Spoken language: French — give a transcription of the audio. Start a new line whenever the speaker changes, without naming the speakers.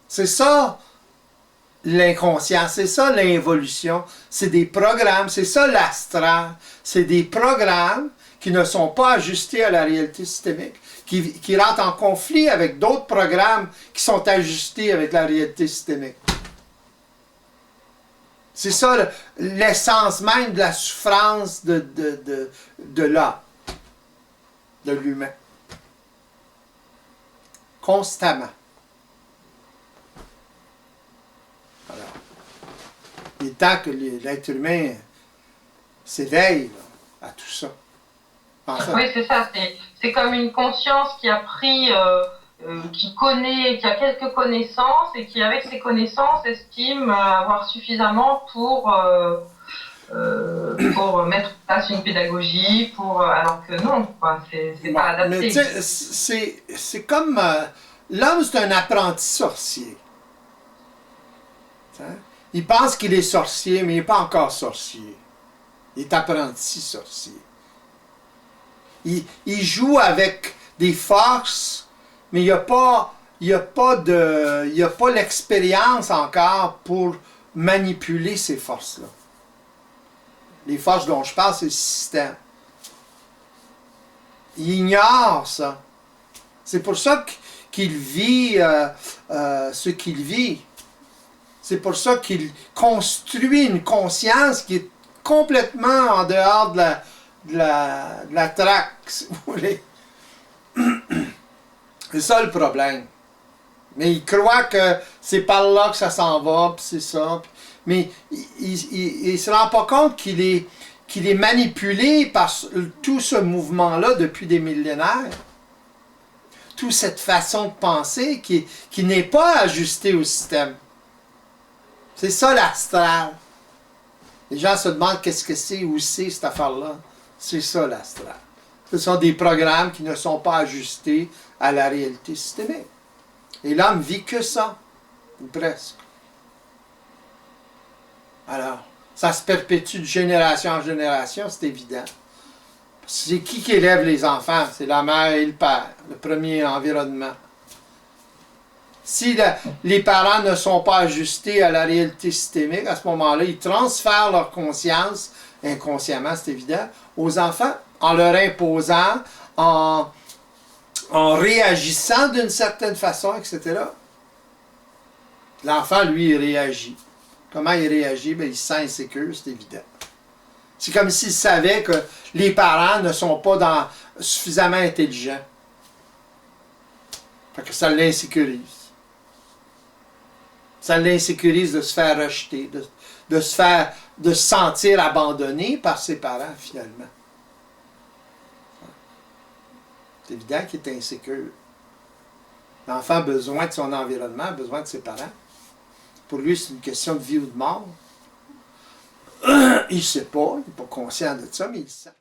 C'est ça l'inconscient, c'est ça l'involution. C'est des programmes, c'est ça l'astral. C'est des programmes qui ne sont pas ajustés à la réalité systémique, qui rentrent en conflit avec d'autres programmes qui sont ajustés avec la réalité systémique. C'est ça l'essence même de la souffrance de l'homme, de l'humain. Constamment. Alors, il est temps que l'être humain s'éveille à tout ça.
Oui, c'est ça. C'est comme une conscience qui a pris, qui connaît, qui a quelques connaissances et qui, avec ces connaissances, estime avoir suffisamment pour mettre en place une pédagogie, alors que non, quoi, c'est pas adapté.
Mais c'est comme l'homme, c'est un apprenti sorcier. T'sais? Il pense qu'il est sorcier, mais il n'est pas encore sorcier. Il est apprenti sorcier. Il joue avec des forces, mais il n'y a pas l'expérience encore pour manipuler ces forces-là. Les forces dont je parle, c'est le système. Il ignore ça. C'est pour ça qu'il vit ce qu'il vit. C'est pour ça qu'il construit une conscience qui est complètement en dehors de la traque, si vous voulez. C'est ça le problème. Mais il croit que c'est par là que ça s'en va, puis c'est ça. Mais il ne se rend pas compte qu'il est manipulé par tout ce mouvement-là depuis des millénaires. Toute cette façon de penser qui n'est pas ajustée au système. C'est ça l'astral. Les gens se demandent qu'est-ce que c'est, où c'est cette affaire-là. C'est ça l'astral. Ce sont des programmes qui ne sont pas ajustés à la réalité systémique. Et l'homme vit que ça, ou presque. Alors, ça se perpétue de génération en génération, c'est évident. C'est qui élève les enfants? C'est la mère et le père, le premier environnement. Si les parents ne sont pas ajustés à la réalité systémique, à ce moment-là, ils transfèrent leur conscience, inconsciemment, c'est évident, aux enfants, en leur imposant, en réagissant d'une certaine façon, etc. L'enfant, lui, il réagit. Comment il réagit? Bien, il se sent insécure, c'est évident. C'est comme s'il savait que les parents ne sont pas suffisamment intelligents. Fait que ça l'insécurise. Ça l'insécurise de se faire rejeter, de se sentir abandonné par ses parents, finalement. C'est évident qu'il est insécure. L'enfant a besoin de son environnement, a besoin de ses parents. Pour lui, c'est une question de vie ou de mort. Il ne sait pas, il n'est pas conscient de ça, mais il sait.